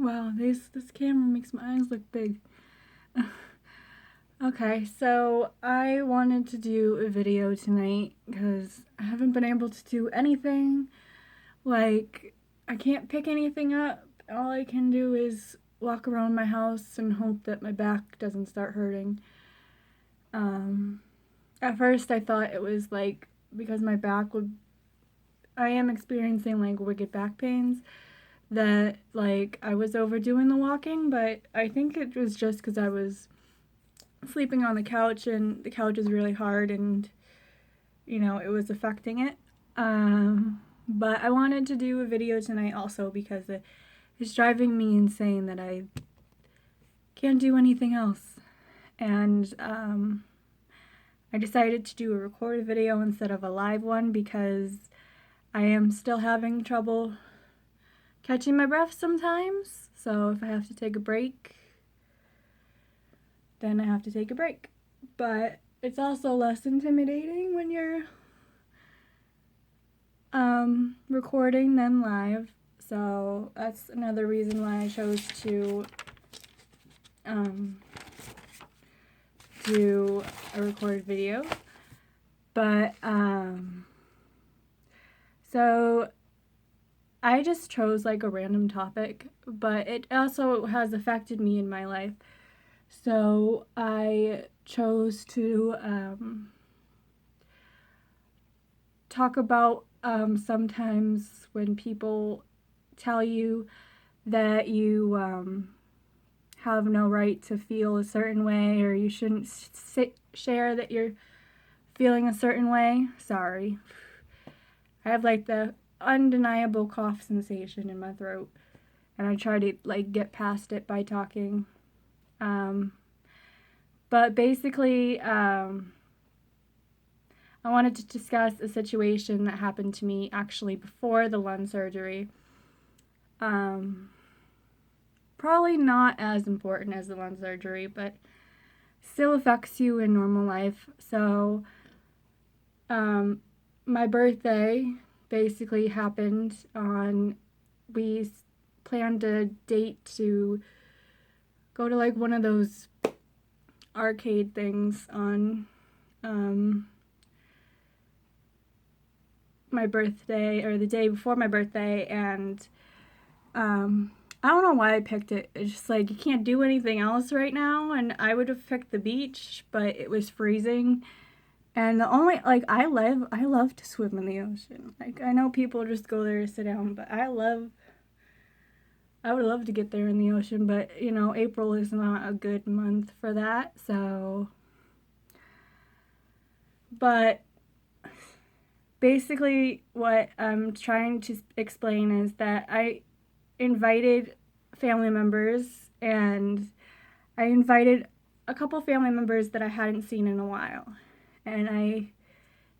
Wow, this camera makes my eyes look big. Okay, so I wanted to do a video tonight because I haven't been able to do anything. Like, I can't pick anything up. All I can do is walk around my house and hope that my back doesn't start hurting. At first I thought it was like because I am experiencing like wicked back pains, that like I was overdoing the walking, but I think it was just because I was sleeping on the couch and the couch is really hard and it was affecting it. But I wanted to do a video tonight also because it's driving me insane that I can't do anything else. And I decided to do a recorded video instead of a live one because I am still having trouble catching my breath sometimes. So if I have to take a break, then I have to take a break. But it's also less intimidating when you're recording than live. So that's another reason why I chose to do a recorded video. But so I just chose like a random topic, but it also has affected me in my life. So I chose to talk about sometimes when people tell you that you have no right to feel a certain way, or you shouldn't share that you're feeling a certain way. Sorry. I have like the undeniable cough sensation in my throat, and I try to like get past it by talking. But basically, I wanted to discuss a situation that happened to me actually before the lung surgery. Probably not as important as the lung surgery, but still affects you in normal life. So, my birthday basically happened we planned a date to go to like one of those arcade things on my birthday, or the day before my birthday, and I don't know why I picked it. It's just like you can't do anything else right now, and I would have picked the beach, but it was freezing. And the only like I love to swim in the ocean. Like I know people just go there to sit down, but I would love to get there in the ocean, but April is not a good month for that. So, but basically what I'm trying to explain is that I invited family members, and I invited a couple family members that I hadn't seen in a while, and I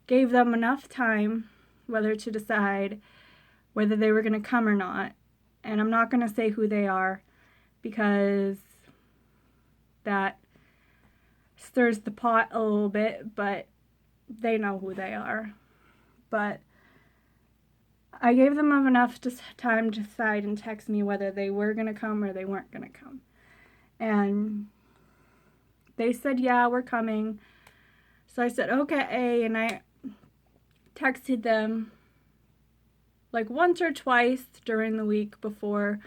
gave them enough time whether to decide whether they were going to come or not. And I'm not going to say who they are because that stirs the pot a little bit, but they know who they are. But I gave them enough time to decide and text me whether they were going to come or they weren't going to come. And they said, yeah, we're coming. So I said, okay, and I texted them like once or twice during the week before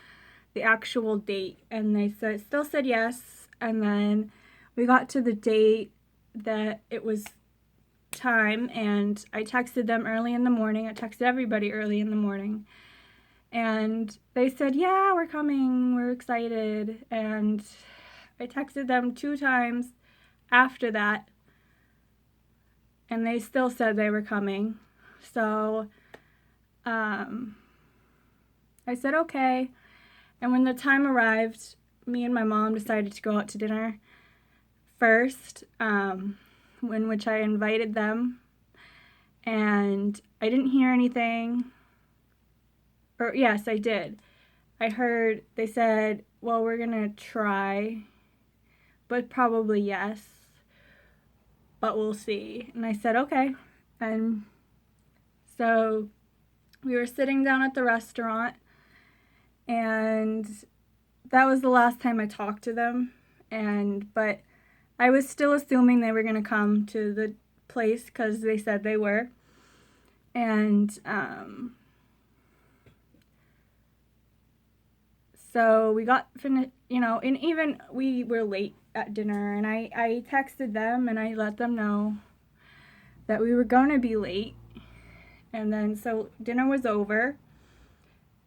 the actual date, and they still said yes. And then we got to the date that it was time, and I texted them early in the morning. I texted everybody early in the morning, and they said, yeah, we're coming, we're excited. And I texted them 2 times after that, and they still said they were coming. So I said okay, and when the time arrived, me and my mom decided to go out to dinner first, in which I invited them, and I didn't hear anything. Or yes, I did. I heard they said, well, we're gonna try, but probably yes, but we'll see. And I said okay. And so we were sitting down at the restaurant, and that was the last time I talked to them. But I was still assuming they were going to come to the place because they said they were. And so we got finished, and even we were late at dinner, and I texted them and I let them know that we were going to be late. And then so dinner was over,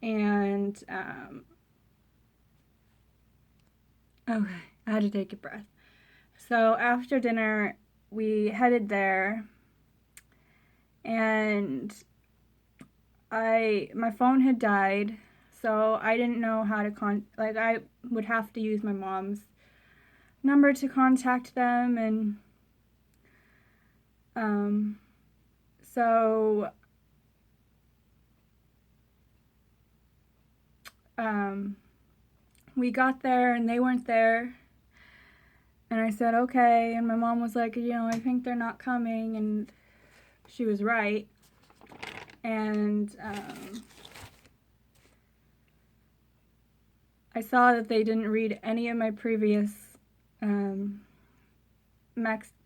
and okay, I had to take a breath. So after dinner, we headed there, and my phone had died, so I didn't know how to I would have to use my mom's number to contact them, and so we got there and they weren't there, and I said okay, and my mom was like, I think they're not coming, and she was right. And I saw that they didn't read any of my previous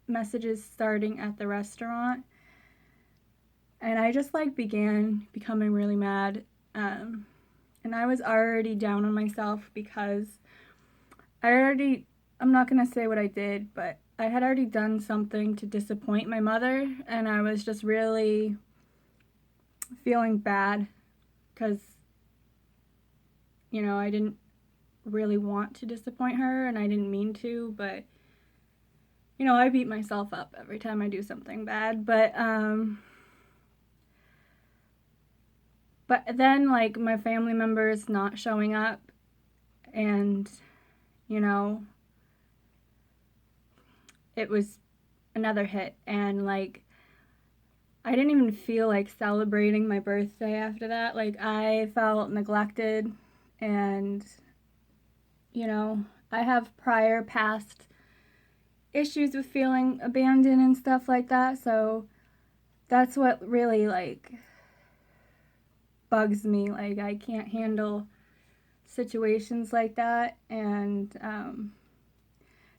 messages starting at the restaurant, and I just began becoming really mad, and I was already down on myself because I'm not gonna say what I did, but I had already done something to disappoint my mother, and I was just really feeling bad because I didn't really want to disappoint her, and I didn't mean to, but I beat myself up every time I do something bad. But then my family members not showing up, and it was another hit, and I didn't even feel like celebrating my birthday after that. I felt neglected, and I have prior past issues with feeling abandoned and stuff like that, so that's what really bugs me. I can't handle situations like that, and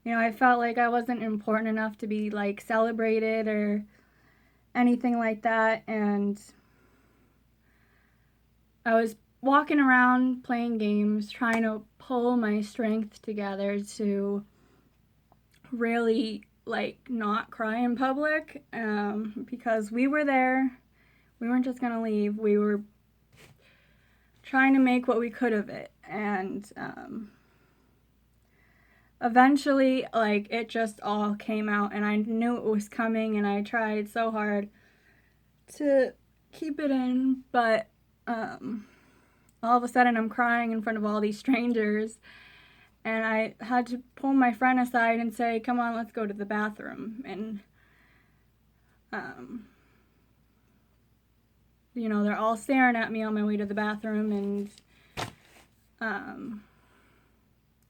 I felt like I wasn't important enough to be celebrated or anything like that, and I was walking around playing games, trying to pull my strength together to really not cry in public, because we were there. We weren't just gonna leave. We were trying to make what we could of it, and eventually it just all came out, and I knew it was coming, and I tried so hard to keep it in, but all of a sudden I'm crying in front of all these strangers, and I had to pull my friend aside and say, come on, let's go to the bathroom. And they're all staring at me on my way to the bathroom, and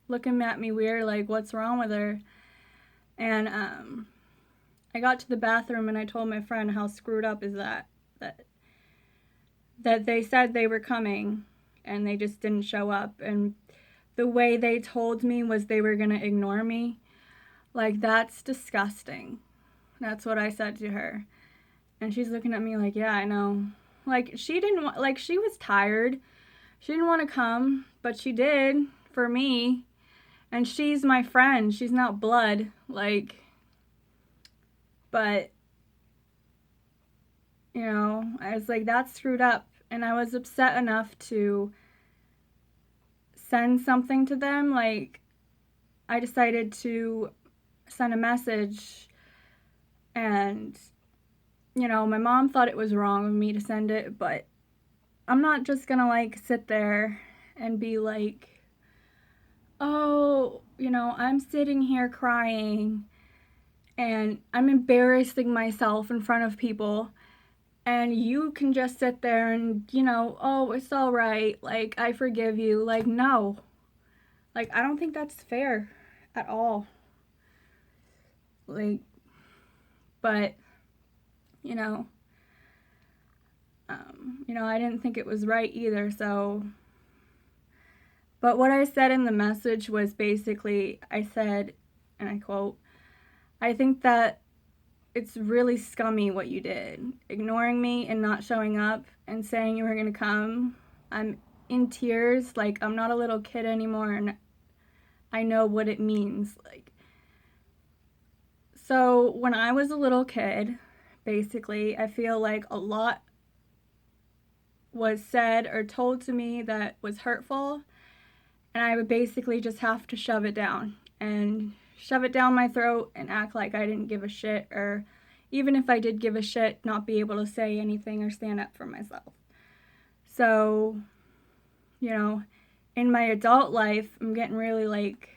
looking at me weird, like, what's wrong with her? And I got to the bathroom, and I told my friend, how screwed up is that they said they were coming and they just didn't show up, and the way they told me was they were gonna ignore me. That's disgusting. That's what I said to her, and she's looking at me like, yeah, I know. She didn't want, she was tired, she didn't want to come, but she did for me, and she's my friend, she's not blood, but I was like, that's screwed up, and I was upset enough to send something to them. I decided to send a message, and my mom thought it was wrong of me to send it, but I'm not just gonna sit there and be like, oh, I'm sitting here crying and I'm embarrassing myself in front of people, and you can just sit there and, oh, it's all right, I forgive you. No. I don't think that's fair at all. But, I didn't think it was right either, so. But what I said in the message was basically, I said, and I quote, "I think that it's really scummy what you did. Ignoring me and not showing up and saying you were going to come. I'm in tears. Like, I'm not a little kid anymore, and I know what it means." Like, so when I was a little kid, basically, I feel like a lot was said or told to me that was hurtful, and I would basically just have to shove it down and shove it down my throat and act like I didn't give a shit, or even if I did give a shit, not be able to say anything or stand up for myself. So, you know, in my adult life, I'm getting really like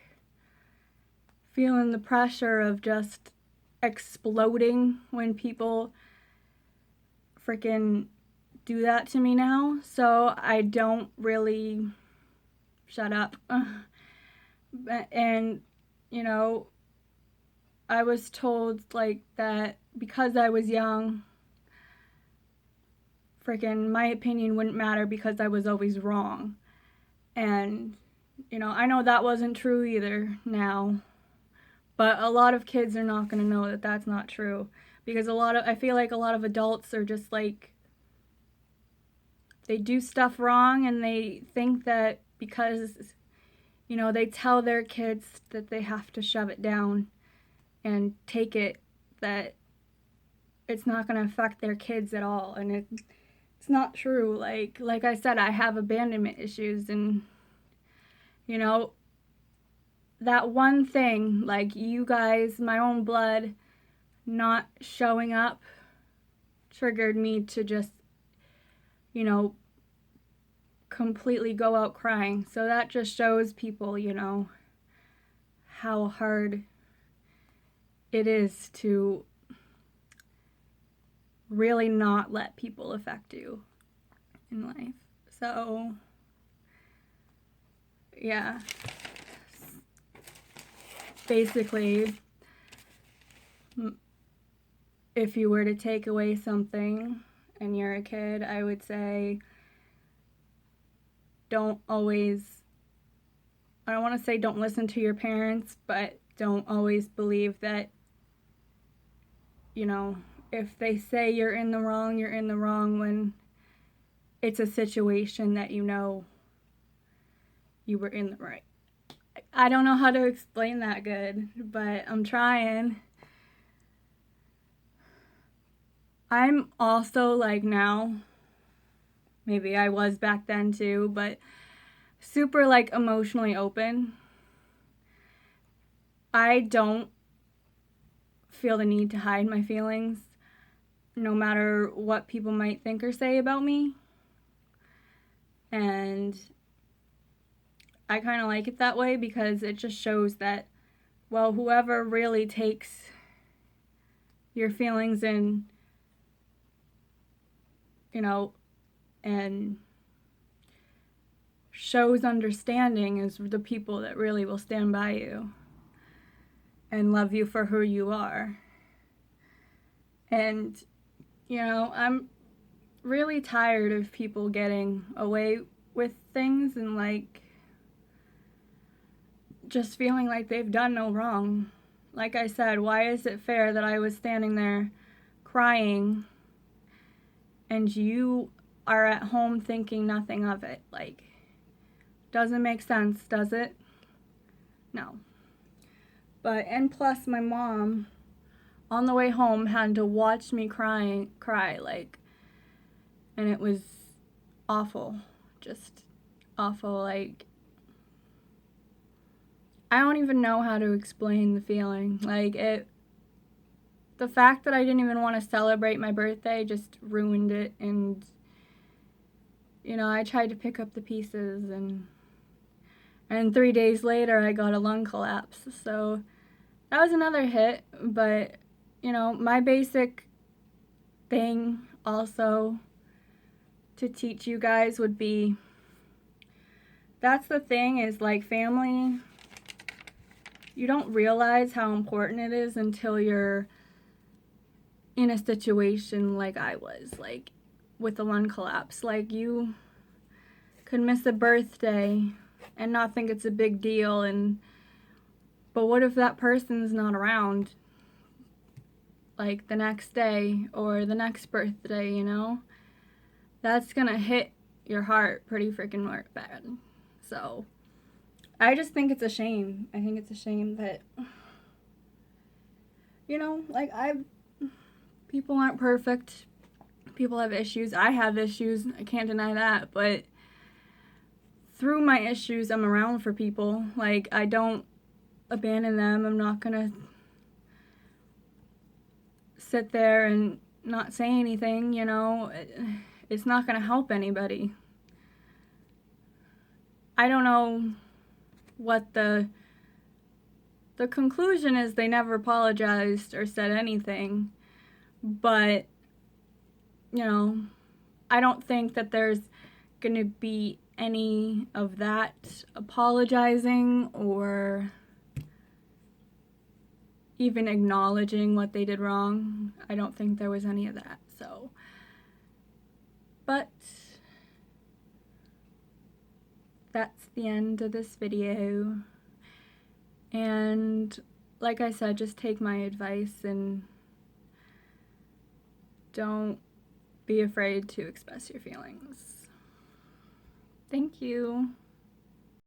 feeling the pressure of just exploding when people freaking do that to me now. So I don't really shut up. And, you know, I was told like that because I was young, freaking my opinion wouldn't matter because I was always wrong. And, you know, I know that wasn't true either now. But a lot of kids are not going to know that that's not true. Because I feel like a lot of adults are just like, they do stuff wrong and they think that because, you know, they tell their kids that they have to shove it down and take it, that it's not going to affect their kids at all. And it's not true. Like I said, I have abandonment issues, and, you know, that one thing, like you guys, my own blood, not showing up triggered me to just, you know, completely go out crying. So that just shows people, you know, how hard it is to really not let people affect you in life. So, yeah. Basically, if you were to take away something and you're a kid, I would say don't always, I don't want to say don't listen to your parents, but don't always believe that, you know, if they say you're in the wrong when it's a situation that you know you were in the right. I don't know how to explain that good, but I'm trying. I'm also like now, maybe I was back then too, but super like emotionally open. I don't feel the need to hide my feelings no matter what people might think or say about me. And I kind of like it that way because it just shows that, well, whoever really takes your feelings and, you know, and shows understanding is the people that really will stand by you and love you for who you are. And, you know, I'm really tired of people getting away with things and like just feeling like they've done no wrong. Like I said, why is it fair that I was standing there crying and you are at home thinking nothing of it? Like, doesn't make sense, does it? No. But, and plus my mom on the way home had to watch me cry, like, and it was awful. Just awful. Like, I don't even know how to explain the feeling. Like, the fact that I didn't even want to celebrate my birthday just ruined it. And, you know, I tried to pick up the pieces, and 3 days later I got a lung collapse. So that was another hit. But, you know, my basic thing also to teach you guys would be, that's the thing, is like family, you don't realize how important it is until you're in a situation like I was, like with the lung collapse. Like, you could miss a birthday and not think it's a big deal. And but what if that person's not around, like the next day or the next birthday, you know? That's gonna hit your heart pretty freaking bad. So I just think it's a shame. I think it's a shame that, you know, like people aren't perfect. People have issues. I have issues. I can't deny that. But through my issues, I'm around for people. Like, I don't abandon them. I'm not gonna sit there and not say anything, you know. It's not gonna help anybody. I don't know what the conclusion is. They never apologized or said anything, but you know, I don't think that there's gonna be any of that apologizing or even acknowledging what they did wrong. I don't think there was any of that. So, but that's the end of this video. And like I said, just take my advice and don't be afraid to express your feelings. Thank you.